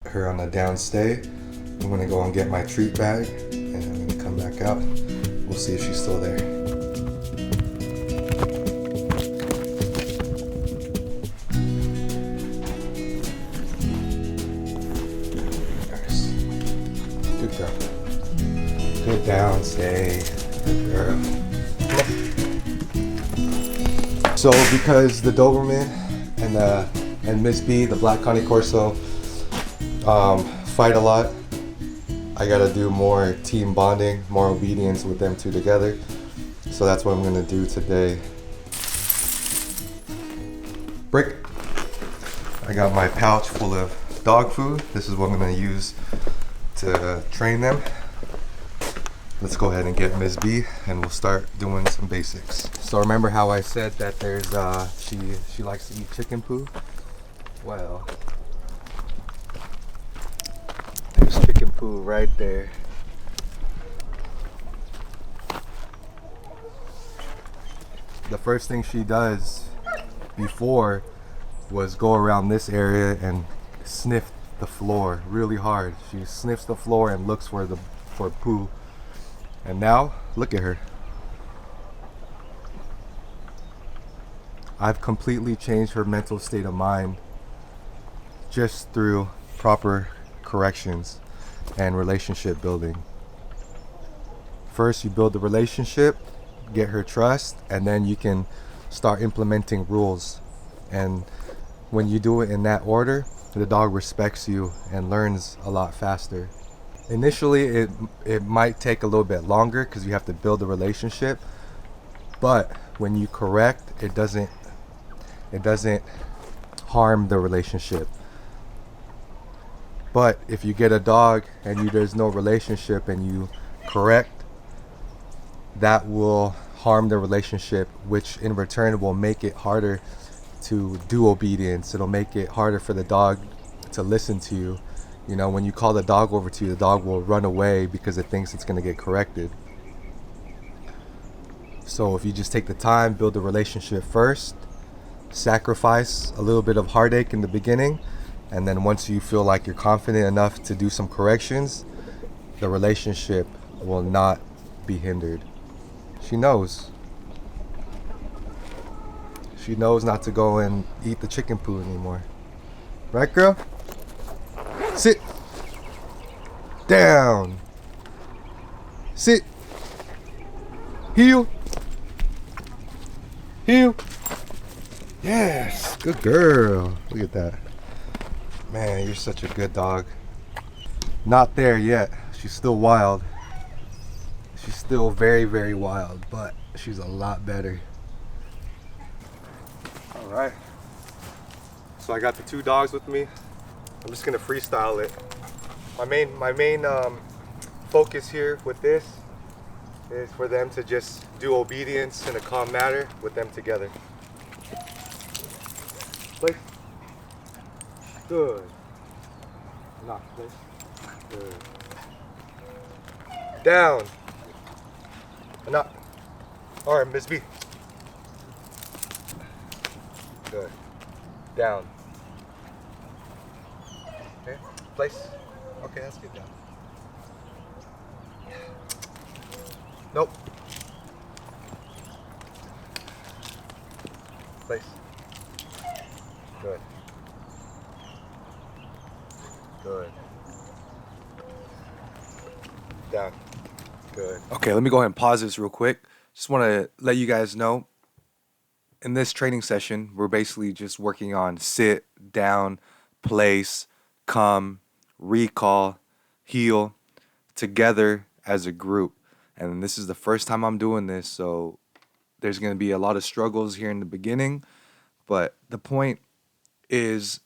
Her on a downstay. I'm gonna go and get my treat bag and I'm gonna come back out. We'll see if she's still there. Nice. Good girl. Good downstay. Good girl. So because the Doberman and Miss B, the Black Connie Corso, fight a lot, I gotta do more team bonding, more obedience with them two together. So that's what I'm gonna do today. Brick. I got my pouch full of dog food. This is what I'm gonna use to train them. Let's go ahead and get Miss B and we'll start doing some basics. So remember how I said that there's she likes to eat chicken poo? Well, there's chicken poo right there. The first thing she does before was go around this area and sniff the floor really hard. She sniffs the floor and looks for poo. And now, look at her. I've completely changed her mental state of mind just through proper corrections and relationship building. First, you build the relationship, get her trust, and then you can start implementing rules. And when you do it in that order, the dog respects you and learns a lot faster. Initially, it might take a little bit longer because you have to build a relationship, but when you correct, it doesn't harm the relationship. But if you get a dog and there's no relationship and you correct, that will harm the relationship, which in return will make it harder to do obedience. It'll make it harder for the dog to listen to you. You know, when you call the dog over to you, the dog will run away because it thinks it's going to get corrected. So if you just take the time, build the relationship first, sacrifice a little bit of heartache in the beginning, and then once you feel like you're confident enough to do some corrections, the relationship will not be hindered. She knows. She knows not to go and eat the chicken poo anymore. Right, girl? Sit. Down. Sit. Heel. Heel. Yes. Good girl. Look at that. Man, you're such a good dog. Not there yet. She's still wild. She's still very, very wild, but she's a lot better. All right. So I got the two dogs with me. I'm just gonna freestyle it. My main focus here with this is for them to just do obedience in a calm manner with them together. Place. Good. Knock. Place. Good. Down. Knock. All right, Miss B. Good. Down. Okay. Place. Okay, that's good. Down. Nope. Place. Good. Good. Down. Good. Okay, let me go ahead and pause this real quick. Just want to let you guys know, in this training session, we're basically just working on sit, down, place, come, recall, heel, together as a group. And this is the first time I'm doing this, so there's going to be a lot of struggles here in the beginning. But the point is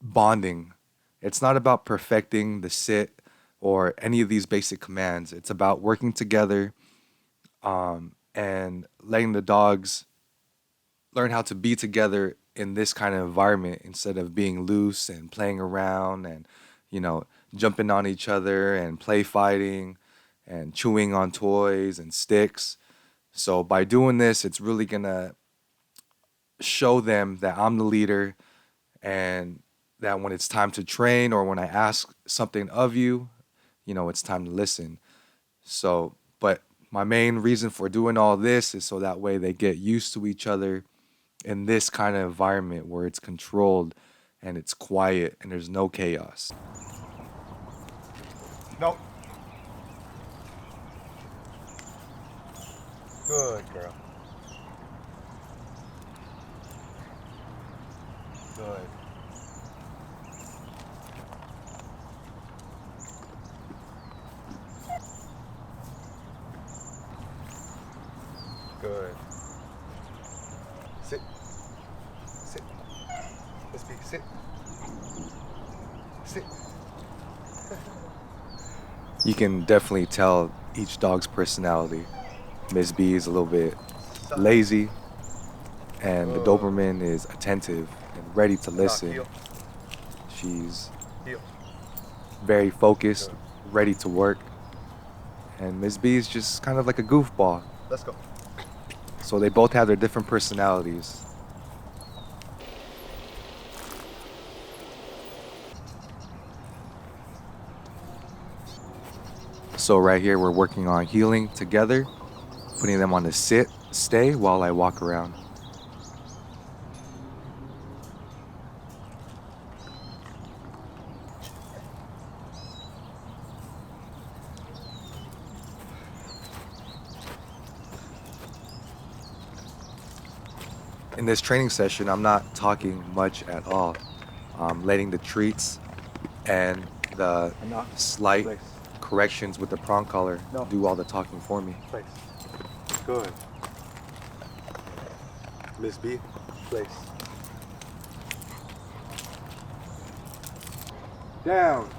bonding. It's not about perfecting the sit or any of these basic commands. It's about working together and letting the dogs learn how to be together in this kind of environment instead of being loose and playing around and, jumping on each other and play fighting and chewing on toys and sticks. So by doing this, it's really going to show them that I'm the leader and that when it's time to train or when I ask something of you, it's time to listen. So, but my main reason for doing all this is so that way they get used to each other in this kind of environment where it's controlled and it's quiet and there's no chaos. Nope. Good girl. Good. Good. Sit. Sit. Let's be sit. Sit. You can definitely tell each dog's personality. Miss B is a little bit lazy, and the Doberman is attentive and ready to listen. Heel. She's Heel. very focused, ready to work, and Miss B is just kind of like a goofball. Let's go. So they both have their different personalities. So right here we're working on heeling together, putting them on the sit, stay while I walk around. In this training session, I'm not talking much at all. I'm letting the treats and the slight corrections with the prong collar do all the talking for me. Place. Good. Miss B, place. Down.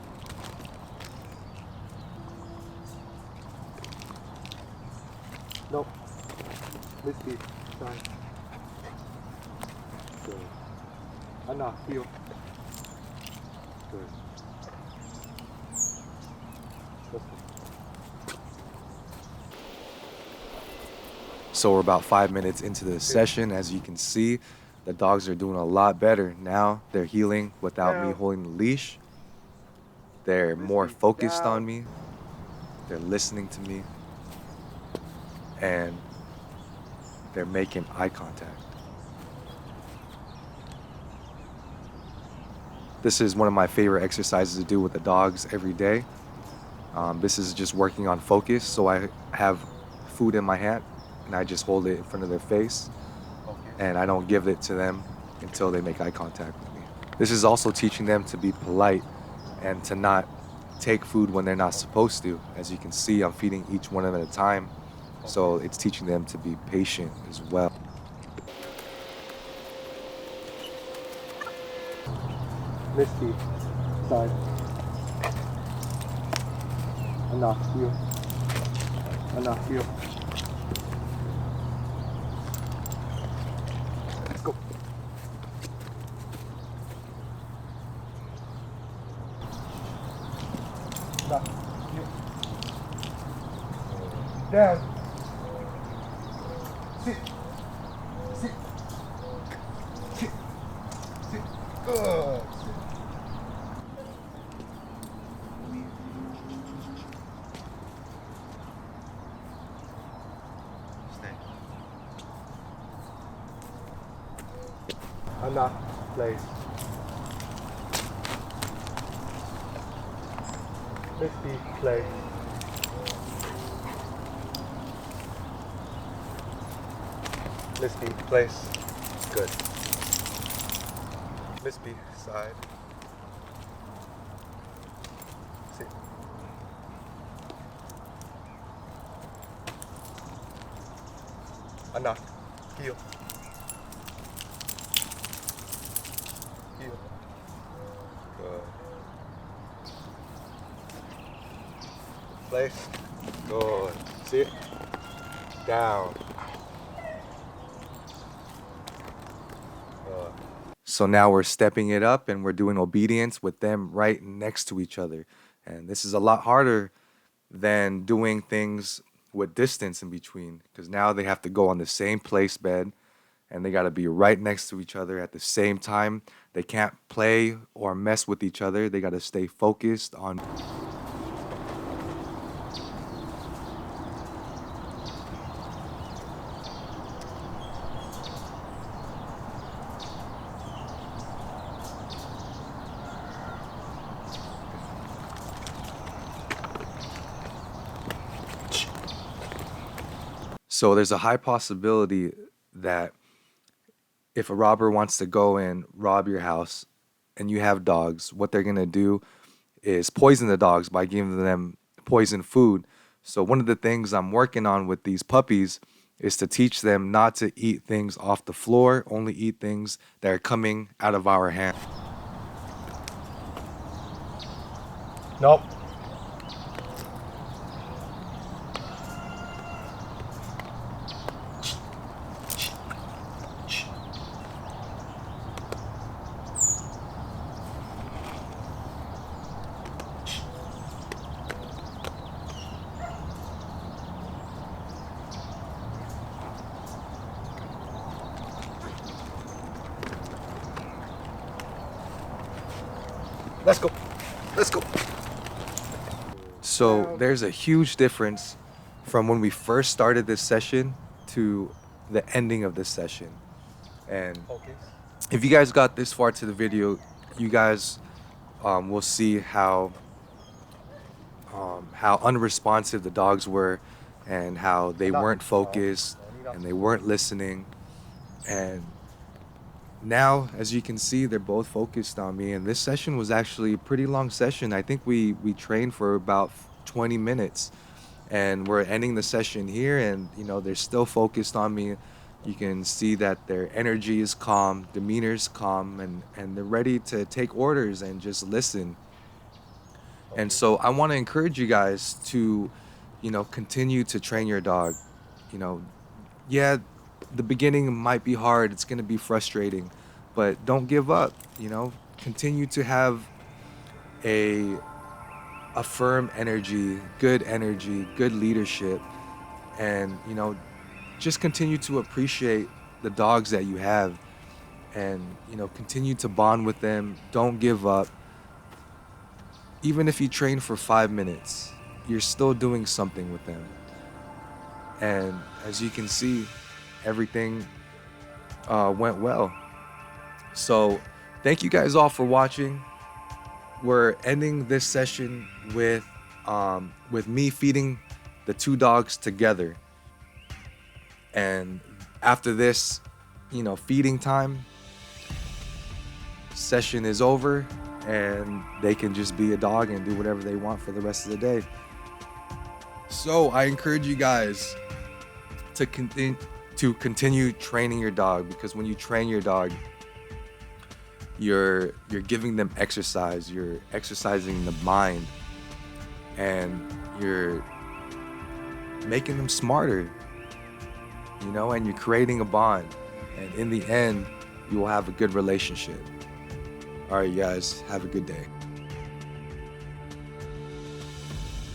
Nope. Miss B, side. Good. Enough, heel. Good. Let's go. So we're about 5 minutes into the session. As you can see, the dogs are doing a lot better. Now they're healing without me holding the leash. They're more focused on me. They're listening to me. And they're making eye contact. This is one of my favorite exercises to do with the dogs every day. This is just working on focus. So I have food in my hand and I just hold it in front of their face and I don't give it to them until they make eye contact with me. This is also teaching them to be polite and to not take food when they're not supposed to. As you can see, I'm feeding each one of them at a time. So it's teaching them to be patient as well. Misty, side. Enough, heel. Enough, heel. Let's go. Enough, heel. Down. Sit. Sit. Sit. Sit. Good. Enough, place. Misty, place. Misty, place. Good. Misty, side. Sit. Enough. Heel. Heel. Good. Place. Good. Sit. Down. Good. So now we're stepping it up and we're doing obedience with them right next to each other. And this is a lot harder than doing things with distance in between because now they have to go on the same place bed and they got to be right next to each other at the same time. They can't play or mess with each other. They got to stay focused on. So there's a high possibility that if a robber wants to go and rob your house and you have dogs, what they're going to do is poison the dogs by giving them poison food. So one of the things I'm working on with these puppies is to teach them not to eat things off the floor, only eat things that are coming out of our hand. Nope. Let's go. Let's go. So there's a huge difference from when we first started this session to the ending of this session. And Focus. if you guys got this far to the video, you guys will see how unresponsive the dogs were, and how they weren't focused and they weren't listening. And now, as you can see, they're both focused on me, and this session was actually a pretty long session. I think we trained for about 20 minutes, and we're ending the session here, and they're still focused on me. You can see that their energy is calm, demeanor is calm, and they're ready to take orders and just listen. And so I want to encourage you guys to continue to train your dog. Yeah, the beginning might be hard, it's going to be frustrating, but don't give up. Continue to have a firm energy, good leadership, and just continue to appreciate the dogs that you have, and continue to bond with them. Don't give up. Even if you train for 5 minutes, you're still doing something with them. And as you can see, everything went well. So thank you guys all for watching. We're ending this session with me feeding the two dogs together. And after this, feeding time, session is over, and they can just be a dog and do whatever they want for the rest of the day. So I encourage you guys to continue training your dog, because when you train your dog, you're giving them exercise, you're exercising the mind, and you're making them smarter, and you're creating a bond, and in the end you will have a good relationship. All right, you guys, have a good day.